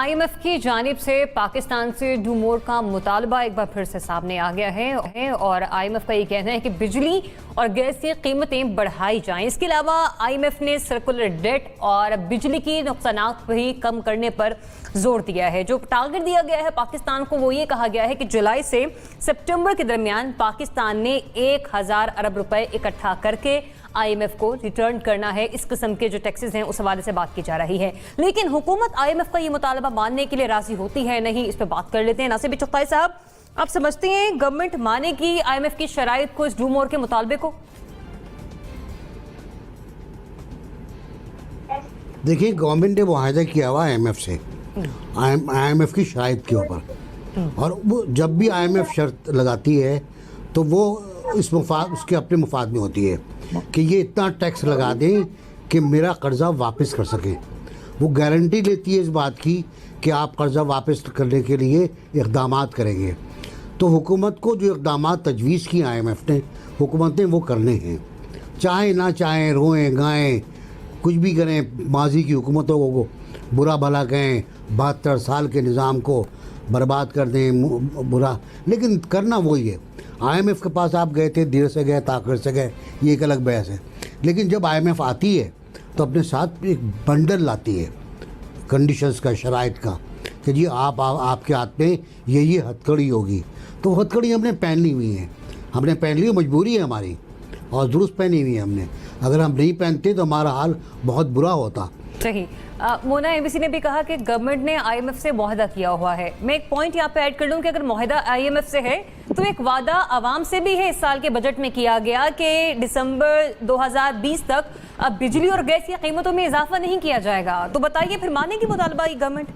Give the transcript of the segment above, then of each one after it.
IMF की जानिब से पाकिस्तान से डू मोर का मुतालबा एक बार फिर से सामने आ गया है और आईएमएफ का ये कहना है कि बिजली और गैस की कीमतें बढ़ाई जाएं। इसके अलावा आईएमएफ ने सर्कुलर डेट और बिजली की नुकसानात भी कम करने पर जोर दिया है। जो टारगेट दिया गया है पाकिस्तान को वो ये कहा गया है कि जुलाई से सितंबर के दरमियान पाकिस्तान ने 1000 अरब रुपए इकट्ठा करके आईएमएफ को रिटर्न करना है। इस किस्म के जो टैक्सेस हैं उस हवाले से बात की जा रही है, लेकिन हुकूमत आईएमएफ का ये मुतालबा मानने के लिए राजी होती है नहीं, इस पर बात कर लेते हैं। नासिर चुगताई साहब, आप समझते हैं गवर्नमेंट मानेगी आईएमएफ की शराइत को, इस डू मोर के मुतालबे को? देखिए, गवर्नमेंट ने मुआहदा किया हुआ आईएमएफ से, आईएमएफ की शराइत के ऊपर, और वो जब भी आईएमएफ शर्त लगाती है तो वो इस उसके अपने मुफाद में होती है कि ये इतना टैक्स लगा दें कि मेरा कर्जा वापस कर सकें। वो गारंटी लेती है इस बात की कि आप कर्जा वापस करने के लिए इक़दाम करेंगे। तो हुकूमत को जो इक़दाम तजवीज़ की आईएमएफ ने, हुकूमत ने वो करने हैं, चाहे ना चाहें, रोएं गाएं, कुछ भी करें, माजी की हुकूमतों को बुरा भला कहें, 72 साल के निज़ाम को बर्बाद कर दें बुरा, लेकिन करना वही है। आईएमएफ के पास आप गए थे, देर से गए ताख़िर से गए, ये एक अलग बहस है, लेकिन जब आईएमएफ आती है तो अपने साथ एक बंडल लाती है कंडीशंस का, शराइत का, कि जी आपके हाथ में ये हथकड़ी होगी। तो हथकड़ी हमने पहन ली हुई है, हमने पहन ली, मजबूरी है हमारी, और दुरुस्त पहनी हुई है हमने। अगर हम नहीं पहनते तो हमारा हाल बहुत बुरा होता। सही। मोना, एबीसी ने भी कहा कि गवर्नमेंट ने आईएमएफ से मुआहदा किया हुआ है। मैं एक पॉइंट यहाँ पे ऐड कर लूँ कि अगर मुआहदा आईएमएफ से है तो एक वादा आवाम से भी है, इस साल के बजट में किया गया कि दिसंबर 2020 तक अब बिजली और गैस की कीमतों में इजाफा नहीं किया जाएगा। तो बताइए, फिर मानेगी मुतालबा ये गवर्नमेंट?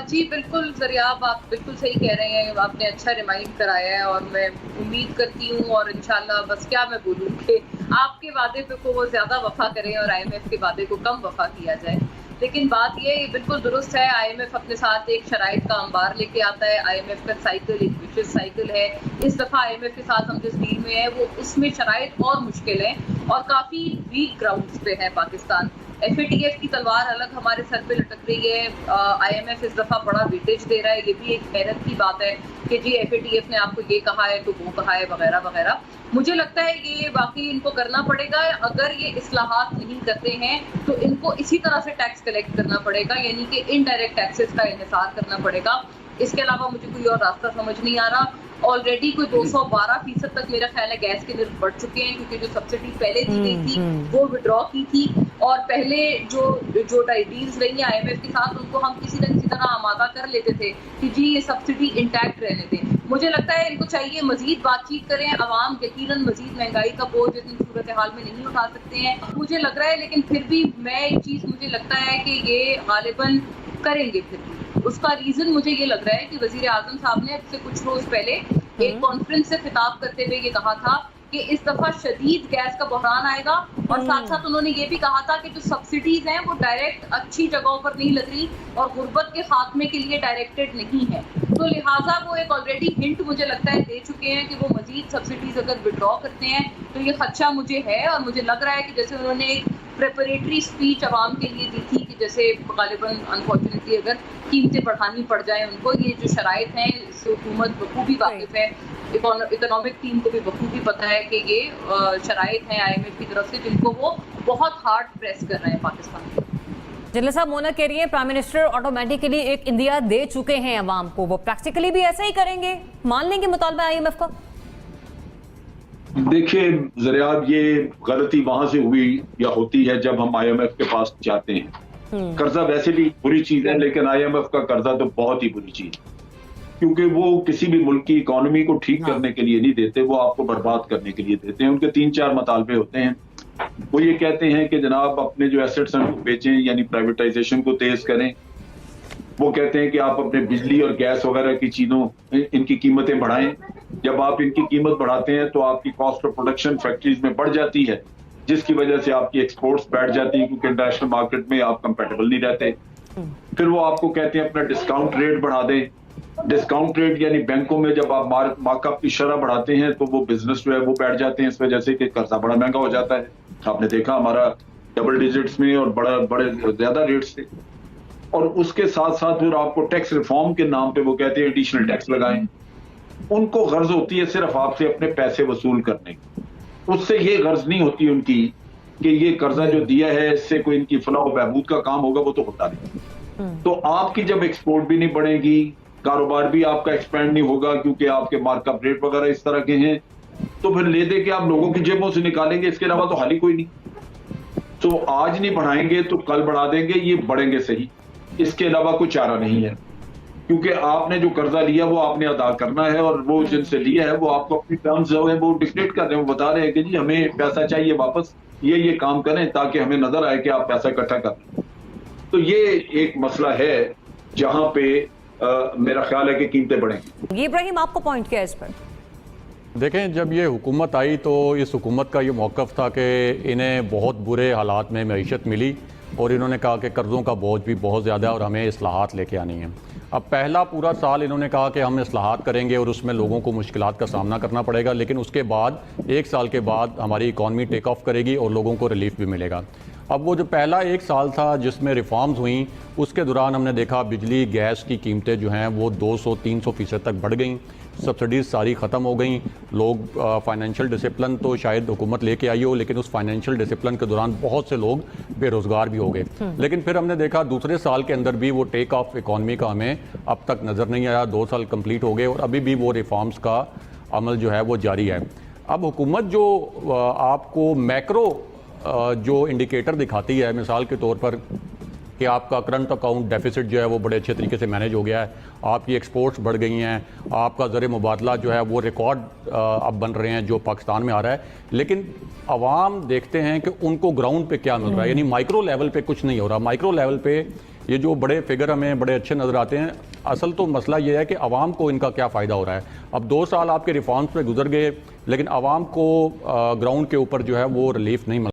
जी बिल्कुल ज़रियाब, आप बिल्कुल सही कह रहे हैं, आपने अच्छा रिमाइंड कराया है, और मैं उम्मीद करती हूँ और इंशाल्लाह, बस क्या मैं बोलूँ कि आपके वादे पे को वो ज़्यादा वफा करें और आईएमएफ के वादे को कम वफा किया जाए। लेकिन बात ये बिल्कुल दुरुस्त है, आईएमएफ अपने साथ एक शराइत का अंबार लेके आता है। आईएमएफ का साइकिल एक विशेष साइकिल है। इस दफ़ा आईएमएफ के साथ हम जिस डील में है वो उसमें शराइत और मुश्किल है और काफ़ी वीक ग्राउंड्स पे है पाकिस्तान। एफएटीएफ की तलवार अलग हमारे सर पे लटक रही है। आईएमएफ इस दफ़ा बड़ा वेटेज दे रहा है, ये भी एक हैरत की बात है कि जी एफएटीएफ ने आपको ये कहा है तो वो कहा है वगैरह वगैरह। मुझे लगता है ये वाकई इनको करना पड़ेगा। अगर ये इस्लाहात नहीं करते हैं तो इनको इसी तरह से टैक्स कलेक्ट करना पड़ेगा, यानी कि इनडायरेक्ट टैक्सेस का इन्हिसार करना पड़ेगा। इसके अलावा मुझे कोई और रास्ता समझ नहीं आ रहा। ऑलरेडी कोई 212% तक मेरा ख्याल है गैस के बिल बढ़ चुके हैं, क्योंकि जो सब्सिडी पहले दी गई थी वो विड्रॉ की थी, और पहले जो डील्स रही है आईएमएफ के साथ उनको हम किसी न किसी तरह आमादा कर लेते थे कि जी ये सब्सिडी इंटैक्ट रहने दें। मुझे लगता है इनको चाहिए मजीद बातचीत करें। अवाम यकीनन मजीद महंगाई का बोझ इतनी सूरत हाल में नहीं उठा सकते हैं, मुझे लग रहा है, लेकिन फिर भी मैं एक चीज़ मुझे लगता है कि ये गालिबन करेंगे। फिर भी उसका रीजन मुझे ये लग रहा है कि वजीर आजम साहब ने अब से कुछ रोज पहले एक कॉन्फ्रेंस से खिताब करते हुए ये कहा था कि इस दफा शदीद गैस का बहरान आएगा, और साथ साथ उन्होंने ये भी कहा था कि जो सब्सिडीज हैं वो डायरेक्ट अच्छी जगहों पर नहीं लग रही और गुर्बत के खात्मे के लिए डायरेक्टेड नहीं है। तो लिहाजा वो एक ऑलरेडी हिंट मुझे लगता है दे चुके हैं कि वो मजीद सब्सिडीज अगर विड्रॉ करते हैं तो ये खदशा मुझे है। और मुझे लग रहा है कि जैसे उन्होंने एक प्रेपरेटरी स्पीच आवाम के लिए दी थी कि जैसे गालिबन अनफॉर्चुनेटली अगर कीमतें बढ़ानी पड़ जाए उनको, ये जो शराइत हैं इससे हुकूमत बखूबी वाकिफ है, इकोनॉमिक टीम को भी बखूबी पता है कि ये शराइत हैं आईएमएफ की तरफ से जिनको वो बहुत हार्ड प्रेस कर रहे हैं पाकिस्तान को। जनरल साहब, मोना कह रही है प्राइम मिनिस्टर ऑटोमेटिकली एक इंदिया दे चुके हैं अवाम को, वो प्रैक्टिकली भी ऐसा ही करेंगे, मान लेंगे मुतालबा आईएमएफ का? देखिए ज़रियाब, ये गलती वहां से हुई या होती है जब हम आईएमएफ के पास जाते हैं। कर्जा वैसे भी बुरी चीज है, लेकिन आईएमएफ का कर्जा तो बहुत ही बुरी चीज है, क्योंकि वो किसी भी मुल्क की इकोनॉमी को ठीक करने के लिए नहीं देते, वो आपको बर्बाद करने के लिए देते हैं। उनके 3-4 मुतालबे होते हैं। वो ये कहते हैं कि जनाब अपने जो एसेट्स हैं वो बेचें, यानी प्राइवेटाइजेशन को तेज करें। वो कहते हैं कि आप अपने बिजली और गैस वगैरह की चीजों इनकी कीमतें बढ़ाएं। जब आप इनकी कीमत बढ़ाते हैं तो आपकी कॉस्ट ऑफ प्रोडक्शन फैक्ट्रीज में बढ़ जाती है, जिसकी वजह से आपकी एक्सपोर्ट्स बैठ जाती है, क्योंकि इंटरनेशनल मार्केट में आप कंपेटेबल नहीं रहते। फिर वो आपको कहते हैं अपना डिस्काउंट रेट बढ़ा दें। डिस्काउंट रेट यानी बैंकों में जब आप मार्कअप की शरह बढ़ाते हैं तो वो बिजनेस जो है वो बैठ जाते हैं, इस वजह से कि कर्जा बड़ा महंगा हो जाता है। आपने देखा हमारा डबल डिजिट्स में और बड़े ज्यादा रेट्स थे। और उसके साथ साथ फिर आपको टैक्स रिफॉर्म के नाम पे वो कहते हैं एडिशनल टैक्स लगाएं। उनको गर्ज होती है सिर्फ आपसे अपने पैसे वसूल करने की, उससे ये गर्ज नहीं होती उनकी कि ये कर्जा जो दिया है इससे कोई इनकी फलाह व बहबूद का काम होगा, वो तो होता नहीं। तो आपकी जब एक्सपोर्ट भी नहीं बढ़ेगी, कारोबार भी आपका एक्सपेंड नहीं होगा क्योंकि आपके मार्कअप रेट वगैरह इस तरह के हैं, तो फिर ले दे के आप लोगों की जेबों से निकालेंगे, इसके अलावा तो हाल ही कोई नहीं। तो आज नहीं बढ़ाएंगे तो कल बढ़ा देंगे, ये बढ़ेंगे सही, इसके अलावा कोई चारा नहीं है। क्योंकि आपने जो कर्जा लिया वो आपने अदा करना है, और वो जिनसे लिया है वो आपको अपनी टर्म्स जो है वो डिक्टेट कर रहे हैं, वो बता रहे हैं कि जी हमें पैसा चाहिए वापस, ये काम करें ताकि हमें नजर आए कि आप पैसा इकट्ठा कर रहे हैं। तो ये एक मसला है जहां पे मेरा ख्याल है कि कीमतें बढ़ेंगी। ये इब्राहिम आपको पॉइंट किया इस पर? देखें, जब ये हुकूमत आई तो इस हुकूमत का ये मौक़िफ़ था कि इन्हें बहुत बुरे हालात में मईशत मिली और इन्होंने कहा कि कर्ज़ों का बोझ भी बहुत ज़्यादा है और हमें इस्लाहात लेके आनी है। अब पहला पूरा साल इन्होंने कहा कि हम इस्लाहात करेंगे और उसमें लोगों को मुश्किलात का सामना करना पड़ेगा, लेकिन उसके बाद 1 साल के बाद हमारी इकॉनमी टेक ऑफ करेगी और लोगों को रिलीफ भी मिलेगा। अब वो जो पहला 1 साल था जिसमें रिफॉर्म्स हुई, उसके दौरान हमने देखा बिजली गैस की कीमतें जो हैं वो 200-300% तक बढ़ गई, सब्सिडीज़ सारी ख़त्म हो गई। लोग फाइनेंशियल डिसिप्लिन तो शायद हुकूमत लेके आई हो, लेकिन उस फाइनेंशियल डिसिप्लिन के दौरान बहुत से लोग बेरोज़गार भी हो गए। लेकिन फिर हमने देखा दूसरे साल के अंदर भी वो टेक ऑफ इकॉनमी का हमें अब तक नज़र नहीं आया। 2 साल कंप्लीट हो गए और अभी भी वो रिफॉर्म्स का अमल जो है वो जारी है। अब हुकूमत जो आपको मैक्रो जो इंडिकेटर दिखाती है, मिसाल के तौर पर कि आपका करंट अकाउंट डेफिसिट जो है वो बड़े अच्छे तरीके से मैनेज हो गया है, आपकी एक्सपोर्ट्स बढ़ गई हैं, आपका ज़र मुबादला जो है वो रिकॉर्ड अब बन रहे हैं जो पाकिस्तान में आ रहा है, लेकिन अवाम देखते हैं कि उनको ग्राउंड पे क्या मिल रहा है, यानी माइक्रो लेवल पे कुछ नहीं हो रहा। माइक्रो लेवल पे ये जो बड़े फिगर हमें बड़े अच्छे नज़र आते हैं, असल तो मसला ये है कि आवाम को इनका क्या फ़ायदा हो रहा है। अब 2 साल आपके रिफॉर्म्स पे गुजर गए, लेकिन आवाम को ग्राउंड के ऊपर जो है वो रिलीफ नहीं मिल